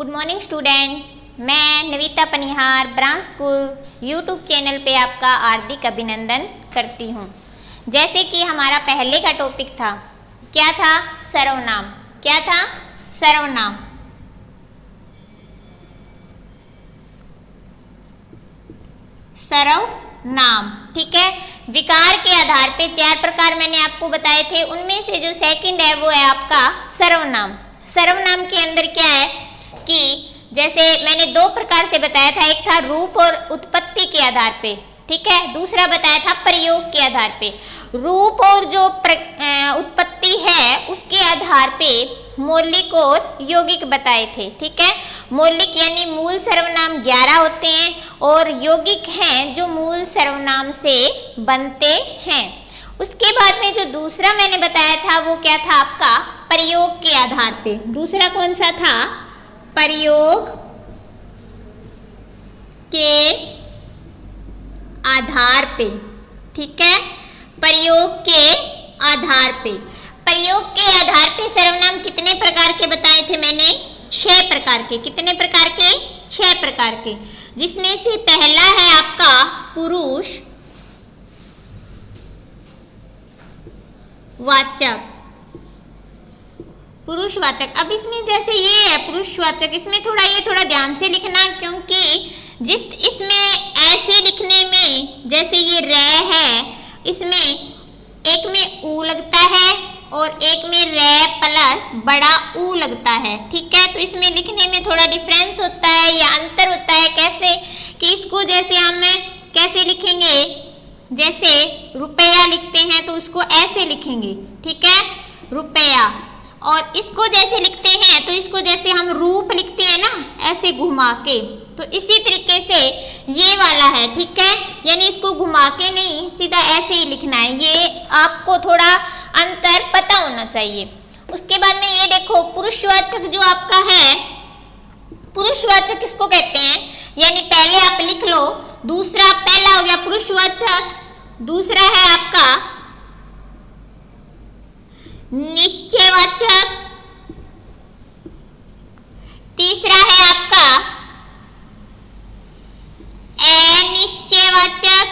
Good morning student, मैं Navita Panihar branch school YouTube channel पे आपका हार्दिक अभिनंदन करती हूँ। जैसे कि हमारा पहले का टॉपिक था, क्या था? सर्वनाम। क्या था? सर्वनाम। सर्वनाम, ठीक है। विकार के आधार पे 4 प्रकार मैंने आपको बताए थे, उनमें से जो सेकंड है वो है आपका सर्वनाम। सर्वनाम के अंदर क्या है कि जैसे मैंने 2 प्रकार से बताया था, एक था रूप और उत्पत्ति के आधार पे, ठीक है। दूसरा बताया था प्रयोग के आधार पे। रूप और जो उत्पत्ति है उसके आधार पे मौलिक और यौगिक बताए थे, ठीक है। मौलिक यानी मूल सर्वनाम 11 होते हैं और यौगिक हैं जो मूल सर्वनाम से बनते हैं। उसके बाद में जो दूसरा मैंने बताया था वो क्या था आपका? प्रयोग के आधार पे। दूसरा कौन सा था? प्रयोग के आधार पे, ठीक है। प्रयोग के आधार पे। प्रयोग के आधार पे सर्वनाम कितने प्रकार के बताए थे मैंने? 6 प्रकार के। कितने प्रकार के? 6 प्रकार के, जिसमें से पहला है आपका पुरुष वाचक। पुरुषवाचक। अब इसमें जैसे ये है पुरुषवाचक, इसमें थोड़ा ध्यान से लिखना, क्योंकि जिस इसमें ऐसे लिखने में जैसे ये रे है, इसमें एक में ऊ लगता है और एक में रे प्लस बड़ा ऊ लगता है, ठीक है। तो इसमें लिखने में थोड़ा डिफरेंस होता है या अंतर होता है। कैसे कि इसको जैसे हम कैसे लिखेंगे, जैसे रुपया लिखते हैं तो उसको ऐसे लिखेंगे, ठीक है, रुपया। और इसको जैसे लिखते हैं तो इसको जैसे हम रूप लिखते हैं ना, ऐसे घुमा के, तो इसी तरीके से ये वाला है, ठीक है। यानी इसको घुमा के नहीं, सीधा ऐसे ही लिखना है। ये आपको थोड़ा अंतर पता होना चाहिए। उसके बाद में ये देखो पुरुषवाचक जो आपका है, पुरुषवाचक किसको कहते हैं? यानी पहले आप लिख लो, दूसरा पहला हो गया पुरुषवाचक, दूसरा है आपका निश्चयवाचक, तीसरा है आपका अनिश्चयवाचक,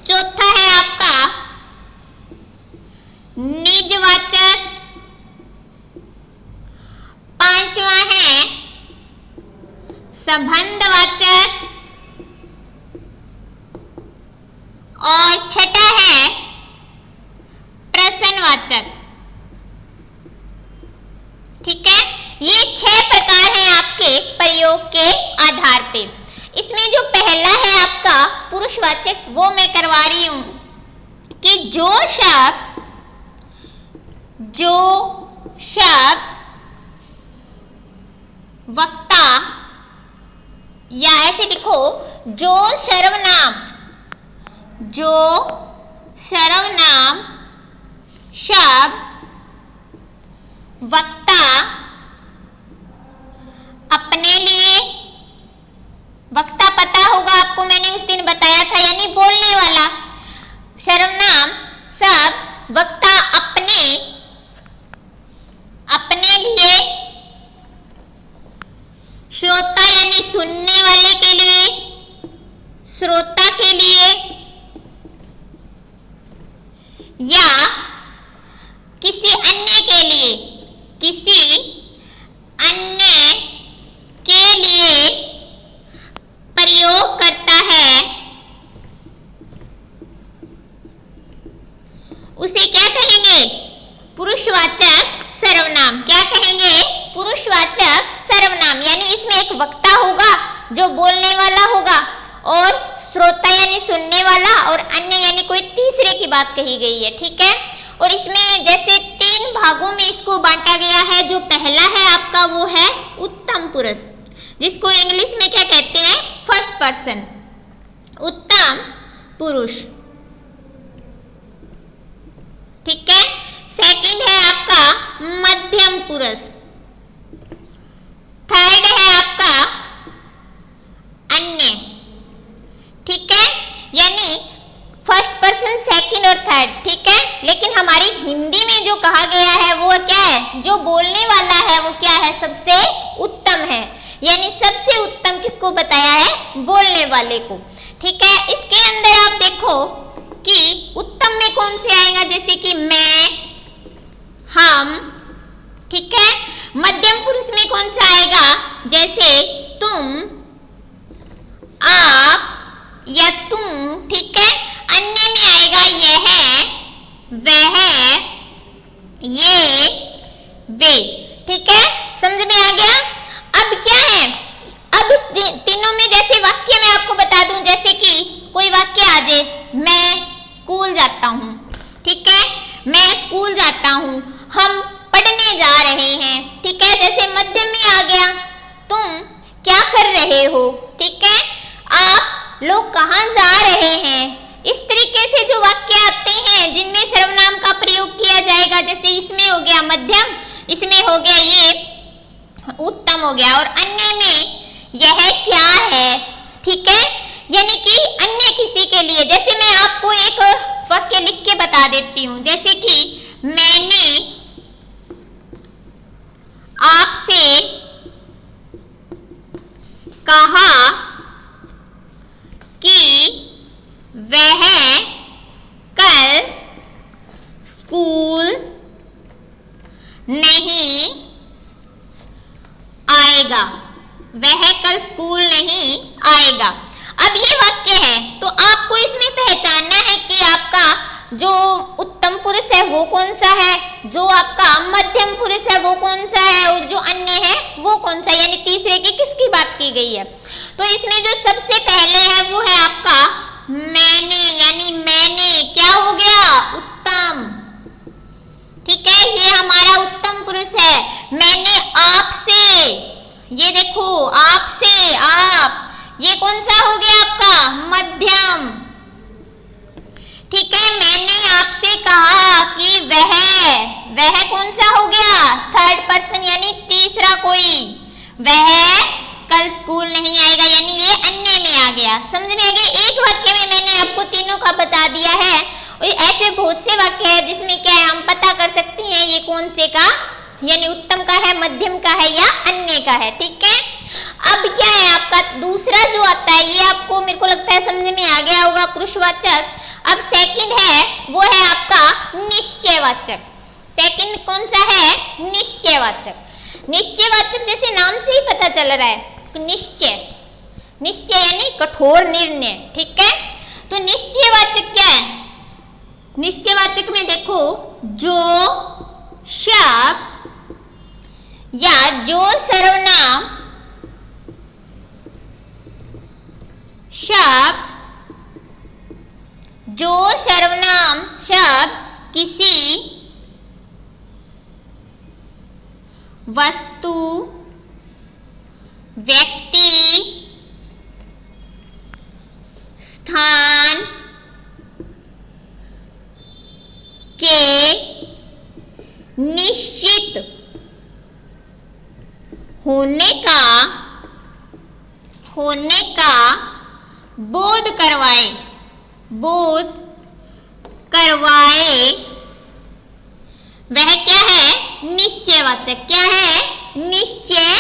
चौथा है आपका निजवाचक, पांचवा है संबंधवाचक और छठा है प्रश्नवाचक, ठीक है। ये 6 प्रकार हैं आपके प्रयोग के आधार पे। इसमें जो पहला है आपका पुरुषवाचक, वो मैं करवा रही हूं कि जो शब्द वक्ता, या ऐसे लिखो जो सर्वनाम शब्द वक्ता अपने लिए, वक्ता पता होगा आपको, मैंने उस दिन बताया था, यानी बोलने वाला। सर्वनाम शब्द वक्ता अपने लिए, श्रोता यानी सुनने वाले के लिए, श्रोता के लिए, या किसी अन्य के लिए, किसी अन्य के लिए प्रयोग करता है, उसे क्या कहेंगे? पुरुषवाचक सर्वनाम। क्या कहेंगे? पुरुषवाचक सर्वनाम। यानी इसमें एक वक्ता होगा जो बोलने वाला होगा, और श्रोता यानी सुनने वाला, और अन्य यानी कोई तीसरे की बात कही गई है, ठीक है। और इसमें जैसे 3 भागों में इसको बांटा गया है। जो पहला है आपका वो है उत्तम पुरुष, जिसको इंग्लिश में क्या कहते हैं? फर्स्ट पर्सन, उत्तम पुरुष, ठीक है। सेकंड है आपका मध्यम पुरुष, थर्ड है आपका अन्य, ठीक है। यानी फर्स्ट पर्सन, सेकंड और थर्ड, ठीक है। लेकिन हमारी हिंदी में जो कहा गया है वो क्या है, जो बोलने वाला है वो क्या है, सबसे उत्तम है। यानी सबसे उत्तम किसको बताया है, बोलने वाले को। ठीक है, इसके अंदर आप देखो कि उत्तम में कौन से आएगा, जैसे कि मैं, हम। ठीक है, मध्यम पुरुष में कौन सा आएगा, जैसे तुम, आप या तुम। ठीक है, अन्य में आएगा यह, वह, ये, वे। ठीक है, समझ में आ गया। अब क्या है, अब इस तीनों में जैसे वाक्य मैं आपको बता दूं, जैसे कि कोई वाक्य आ जाए, मैं स्कूल जाता हूं। ठीक है, मैं स्कूल जाता हूं, हम पढ़ने जा रहे हैं। ठीक है, जैसे मध्यम में आ गया, तुम क्या कर रहे हो। ठीक है, आप लोग कहाँ जा रहे हैं। इस तरीके से जो वाक्य आते हैं जिनमें सर्वनाम का प्रयोग किया जाएगा, जैसे इसमें हो गया मध्यम, इसमें हो गया ये उत्तम हो गया, और अन्य में यह क्या है। ठीक है, यानी कि अन्य किसी के लिए, जैसे मैं आपको एक वाक्य लिख के बता देती हूं, जैसे कि मैंने आपसे कहा कि वह कल स्कूल नहीं आएगा, वह कल स्कूल नहीं आएगा। अब ये वाक्य है, तो आपको इसमें पहचानना है कि आपका जो उत्तम पुरुष है वो कौन सा है, जो आपका मध्यम पुरुष है वो कौन सा है, और जो अन्य है वो कौन सा, यानी तीसरे की किसकी बात की गई है। तो इसमें जो सबसे पहले है वो है आपका मैंने, यानी मैंने क्या हो गया, उत्तम। ठीक है, ये हमारा उत्तम पुरुष है। मैंने आपसे, ये देखो आपसे, आप, ये कौन सा हो गया आपका, मध्यम। ठीक है, मैंने आपसे कहा कि वह कौन सा हो गया, थर्ड पर्सन, यानी तीसरा कोई, वह कल स्कूल नहीं आएगा, यानी ये अन्य में आ गया। समझ में आ गया। एक वाक्य में मैंने आपको तीनों का बता दिया है, और ऐसे बहुत से वाक्य है जिसमें क्या है, हम पता कर सकते हैं ये कौन से का, यानी उत्तम का है, मध्यम का है या अन्य का है। ठीक है, अब क्या है आपका दूसरा जो आता है, ये आपको मेरे को लगता है समझ में आ गया होगा, पुरुषवाचक। अब सेकंड है वो है आपका निश्चयवाचक। सेकंड कौन सा है, निश्चयवाचक। निश्चयवाचक जैसे नाम से ही पता चल रहा है, तो निश्चय, निश्चय यानी कठोर निर्णय। ठीक है, तो निश्चयवाचक क्या है, निश्चयवाचक में देखो जो शब्द या जो सर्वनाम शब्द, जो सर्वनाम शब्द किसी वस्तु, व्यक्ति, स्थान के निश्चित होने का बोध करवाए, वह क्या है, निश्चयवाचक। क्या है, निश्चयवाचक।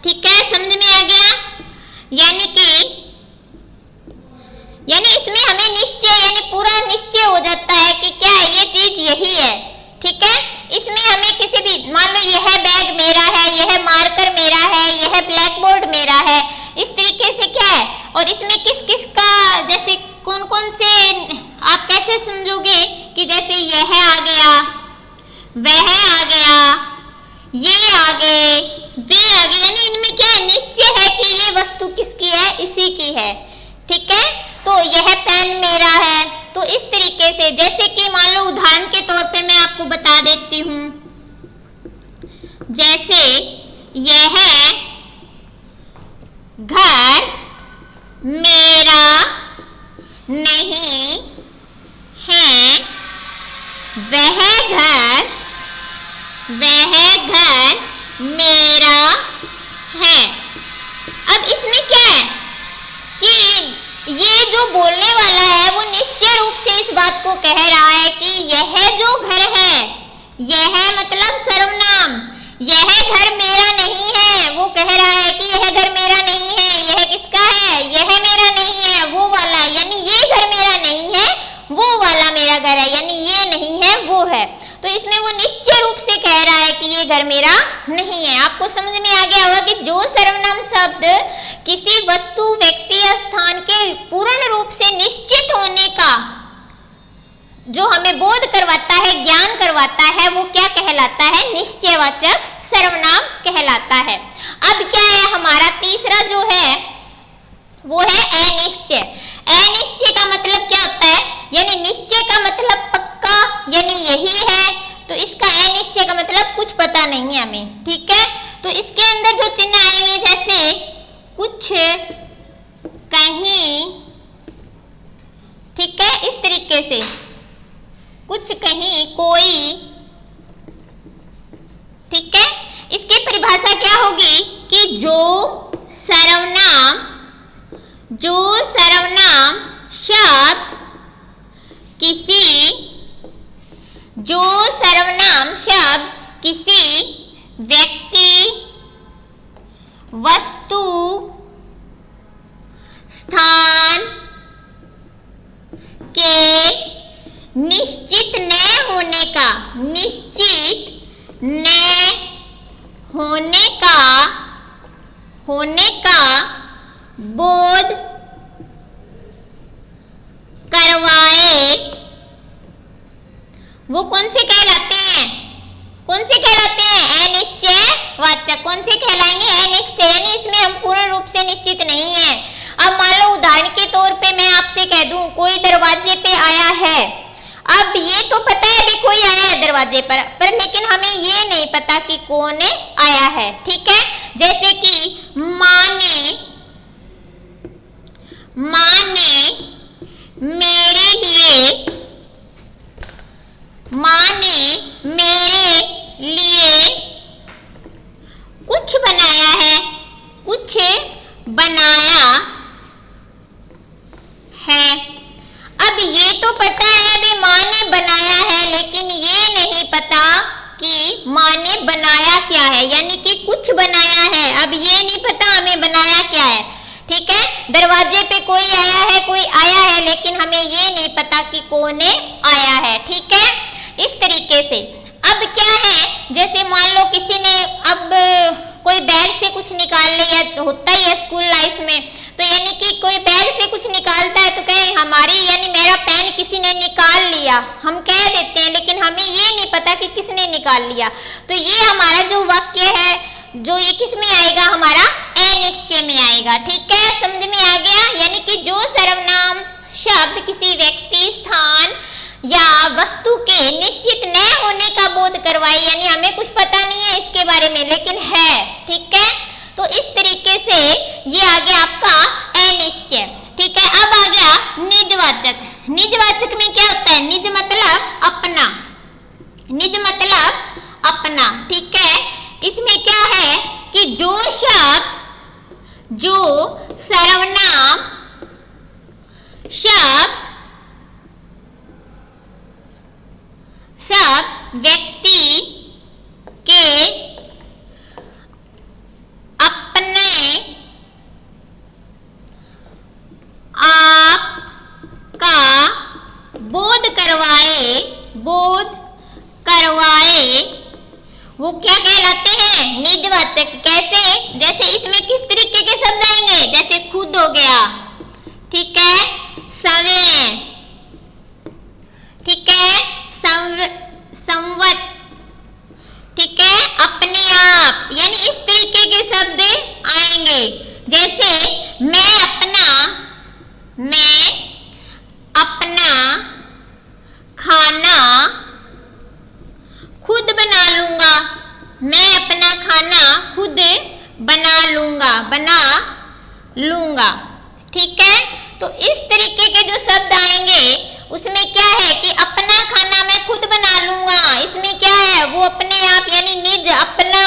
ठीक है, समझ में आ गया। यानी इसमें हमें निश्चय, यानी पूरा निश्चय हो जाता है कि क्या है, ये चीज यही है। ठीक है, इसमें हमें किसी भी, मान लो यह बैग मेरा है, यह मार्कर मेरा है, यह ब्लैक बोर्ड मेरा है, इस तरीके से क्या है, और इसमें किस किस का, जैसे कौन कौन से, आप कैसे समझोगे कि जैसे यह आ गया, वह आ गया, ये आ गए, वे आ गए, यानी इनमें क्या है, निश्चय है कि ये वस्तु किसकी है, इसी की है। ठीक है, तो यह पेन मेरा है। तो इस तरीके से, जैसे कि मान लो उदाहरण के तौर पे मैं आपको बता देती हूं, जैसे यह घर मेरा नहीं है, वह घर मेरा है। अब इसमें क्या है कि ये जो बोलने वाला है वो निश्चय रूप से इस बात को कह रहा है कि यह जो घर है, यह मतलब सर्वनाम, यह घर मेरा नहीं है। वो कह रहा है कि यह घर मेरा नहीं है, यह किसका है, यह मेरा नहीं है, वो वाला, यानी ये घर मेरा नहीं है, वो वाला मेरा घर है, यानी ये नहीं है वो है। तो इसमें वो निश्चय रूप से कह रहा है कि ये घर मेरा नहीं है। आपको समझ में आ गया होगा कि जो सर्वनाम शब्द किसी वस्तु, व्यक्ति या स्थान के पूर्ण रूप से निश्चित होने का जो हमें बोध करवाता है, ज्ञान करवाता है, वो क्या कहलाता है, निश्चयवाचक सर्वनाम कहलाता है। अब क्या है हमारा तीसरा जो है वो है अनिश्चय। अनिश्चय का मतलब क्या होता है, यानी निश्चय का मतलब पक्का, यानी यही है, तो इसका अनिश्चय का मतलब कुछ पता नहीं है हमें, ठीक है। तो इसके अंदर जो चिन्ह आएंगे जैसे कुछ, कहीं, ठीक है, इस तरीके से कुछ, कहीं, कोई, ठीक है। इसकी परिभाषा क्या होगी कि जो सर्वनाम शब्द किसी व्यक्ति, वस्तु, स्थान के निश्चित न होने का बोध करवाए, वो कौन से कहलाते हैं, अनिश्चयवाचक। कौन से कहलाएंगे, अनिश्चय, यानी इसमें हम पूर्ण रूप से निश्चित नहीं है। अब मान लो उदाहरण के तौर पे मैं आपसे कह दूं कोई दरवाजे पे आया है, अब ये तो पता है अभी कोई आया है दरवाजे पर लेकिन हमें ये नहीं पता कि कौन आया है, ठीक है। जैसे कि माँ ने मेरे लिए कुछ बनाया है, अब ये तो पता है अभी माँ ने बनाया है, लेकिन ये नहीं पता कि माँ ने बनाया क्या है, यानी कि कुछ बनाया है, अब ये नहीं पता हमें बनाया क्या है, ठीक है। दरवाजे पे कोई आया है लेकिन हमें ये नहीं पता कि कौन आया है, ठीक है। इस तरीके से अब क्या है, जैसे मान लो किसी ने अब कोई बैग से कुछ निकाल लिया, होता ही है स्कूल लाइफ में, तो यानी कि कोई बैग से कुछ निकालता है तो कहे हमारी, यानी मेरा पेन किसी ने निकाल लिया, हम कह देते हैं लेकिन हमें ये नहीं पता कि किसने निकाल लिया। तो ये हमारा जो वाक्य है, जो ये किस में आएगा, हमारा अनिश्चय में आएगा, ठीक है। समझ में आ गया, यानी कि जो सर्वनाम शब्द किसी व्यक्ति, स्थान या वस्तु के निश्चित न होने का बोध करवाए, यानी हमें कुछ पता नहीं है इसके बारे में लेकिन है, ठीक है। तो इस तरीके से ये आ गया आपका अनिश्चय, ठीक है। अब आ गया निजवाचक। निजवाचक में क्या होता है, निज मतलब अपना, ठीक है। इसमें क्या है कि जो सर्वनाम शब्द व्यक्ति के अपने आप का बोध करवाए वो क्या कहलाते हैं, निजवाचक। कैसे, जैसे इसमें किस तरीके के शब्द आएंगे, जैसे खुद हो गया, ठीक है, स्वयं, ठीक है, संवत, ठीक है, अपने आप, यानी इस तरीके के शब्द आएंगे। जैसे मैं अपना खाना खुद बना लूंगा, मैं अपना खाना खुद बना लूंगा, ठीक है। तो इस तरीके के जो शब्द आएंगे उसमें क्या है कि अपना खाना मैं खुद बना लूंगा, इसमें क्या है, वो अपने आप, यानी निज, अपना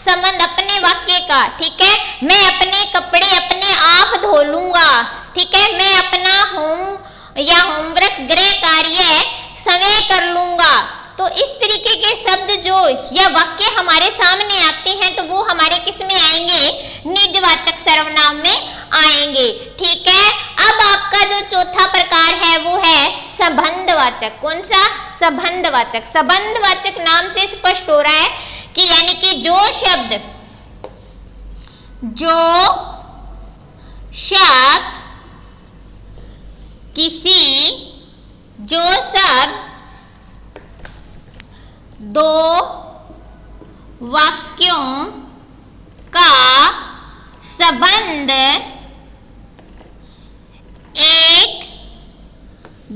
संबंध अपने वाक्य का, ठीक है। मैं अपने कपड़े अपने आप धो लूंगा, ठीक है। मैं अपना होमवर्क गृह यह वाक्य हमारे सामने आते हैं तो वो हमारे किस में आएंगे, निजवाचक सर्वनाम में आएंगे। ठीक है, अब आपका जो चौथा प्रकार है वो है संबंधवाचक। कौन सा, संबंधवाचक। संबंधवाचक नाम से स्पष्ट हो रहा है कि यानी कि जो शब्द किसी, जो शब्द दो वाक्यों का संबंध एक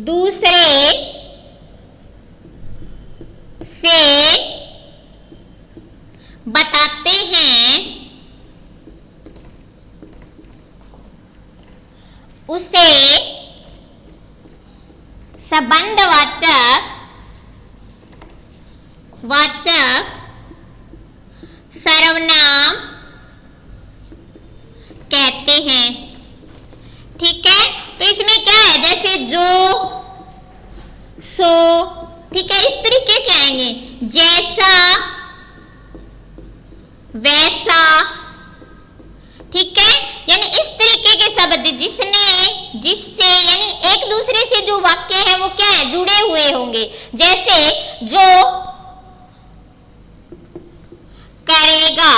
दूसरे से बताते हैं उसे संबंधवाचक सर्वनाम कहते हैं। ठीक है, तो इसमें क्या है, जैसे जो, सो, ठीक है, इस तरीके के आएंगे, जैसा, वैसा। ठीक है, यानी इस तरीके के शब्द जिससे यानी एक दूसरे से जो वाक्य है वो क्या है, जुड़े हुए होंगे। जैसे जो करेगा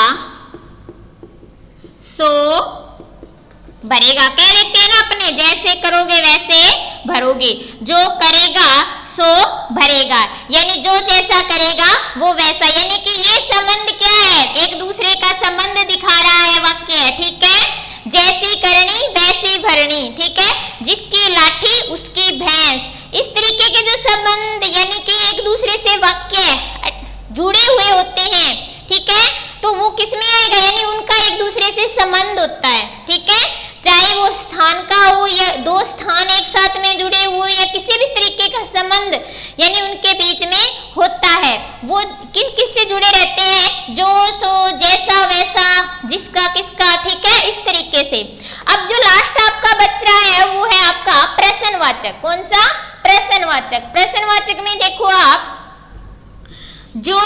सो भरेगा, कह देते हैं ना अपने, जैसे करोगे वैसे भरोगे। जो करेगा सो भरेगा, यानी जो जैसा करेगा वो वैसा, यानी कि ये संबंध क्या है, एक दूसरे का संबंध दिखा रहा है वाक्य। ठीक है, जैसी करनी वैसी भरनी। ठीक है, जिसकी लाठी उसकी भैंस, इस तरीके के जो संबंध यानी कि एक दूसरे से वाक्य जुड़े हुए होते हैं। ठीक है, तो वो किस में आएगा, यानी उनका एक दूसरे से संबंध होता है। ठीक है, चाहे वो स्थान का हो या दो स्थान एक साथ में जुड़े हुए या किसी भी तरीके का संबंध यानी उनके बीच में होता है, वो किस से जुड़े रहते हैं, जो, सो, जैसा, वैसा, जिसका, किसका। ठीक है, इस तरीके से। अब जो लास्ट आपका बच रहा है वो है आपका प्रश्नवाचक। कौन सा, प्रश्नवाचक। प्रश्नवाचक में देखो आप, जो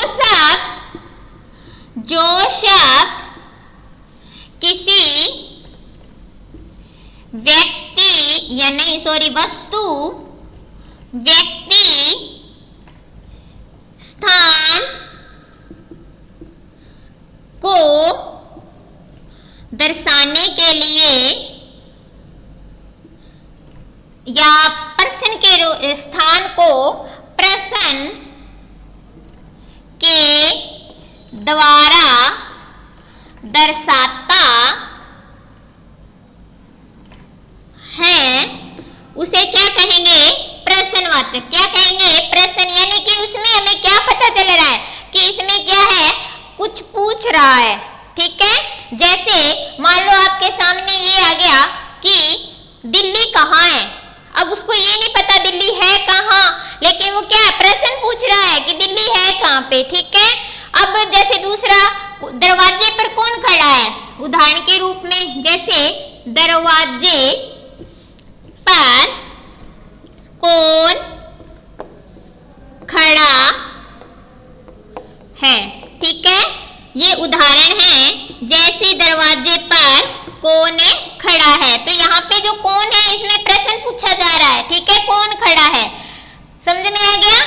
शब्द किसी व्यक्ति या नहीं सॉरी वस्तु, व्यक्ति, स्थान को दर्शाने के लिए या प्रश्न के स्थान को प्रश्न के द्वारा दर्शाता है उसे क्या कहेंगे, प्रश्नवाचक। क्या कहेंगे, प्रश्न, यानी कि उसमें हमें क्या पता चल रहा है कि इसमें क्या है, कुछ पूछ रहा है। ठीक है, जैसे मान लो आपके सामने ये आ गया कि दिल्ली कहाँ है, अब उसको ये नहीं पता दिल्ली है कहाँ, लेकिन वो क्या है, प्रश्न पूछ रहा है कि दिल्ली है कहाँ पे। ठीक है, अब जैसे दूसरा, दरवाजे पर कौन खड़ा है, उदाहरण के रूप में जैसे दरवाजे पर कौन खड़ा है। ठीक है, ये उदाहरण है, जैसे दरवाजे पर कौन खड़ा है, तो यहाँ पे जो कौन है इसमें प्रश्न पूछा जा रहा है। ठीक है, कौन खड़ा है, समझ में आ गया।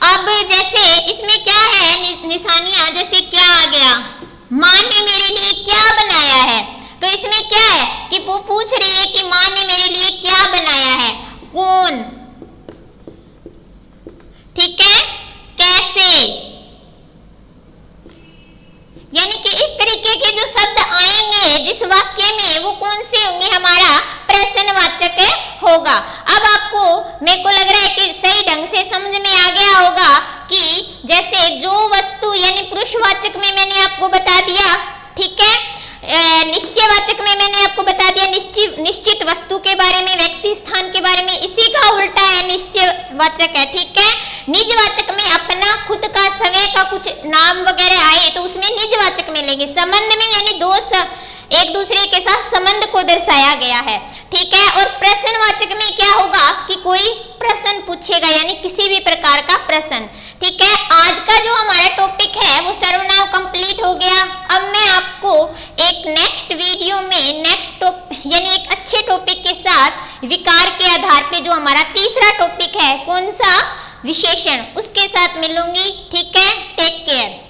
अब जैसे इसमें क्या है निशानियां, जैसे क्या आ गया, माँ ने मेरे लिए क्या बनाया है, तो इसमें क्या है कि वो पूछ रही है कि माँ ने मेरे लिए क्या बनाया है, कौन। ठीक है, कैसे, यानी कि इस तरीके के जो शब्द आएंगे जिस वाक्य में वो कौन से होंगे, हमारा प्रश्नवाचक होगा। अब आपको मेरे को लग रहा है कि सही ढंग से समझ में आ गया होगा कि जैसे जो वस्तु यानी पुरुषवाचक में मैंने आपको बता दिया। ठीक है, निश्चयवाचक में मैंने आपको बता दिया निश्चित वस्तु के बारे में, व्यक्ति स्थान के बारे में, इसी का उल्टा है निश्चयवाचक है। ठीक है, निजवाचक में अपना खुद का समय का कुछ नाम वगैरह आए तो उसमें निजवाचक में लेंगे। संबंध में यानी दो एक दूसरे के साथ संबंध को दर्शाया गया है। ठीक है, और प्रश्नवाचक में क्या होगा कि कोई प्रश्न पूछेगा यानी किसी भी प्रकार का प्रश्न। ठीक है, आज का जो हमारा टॉपिक है यानी एक अच्छे टॉपिक के साथ विकार के आधार पे जो हमारा तीसरा टॉपिक है, कौन सा, विशेषण, उसके साथ मिलूंगी। ठीक है, टेक केयर।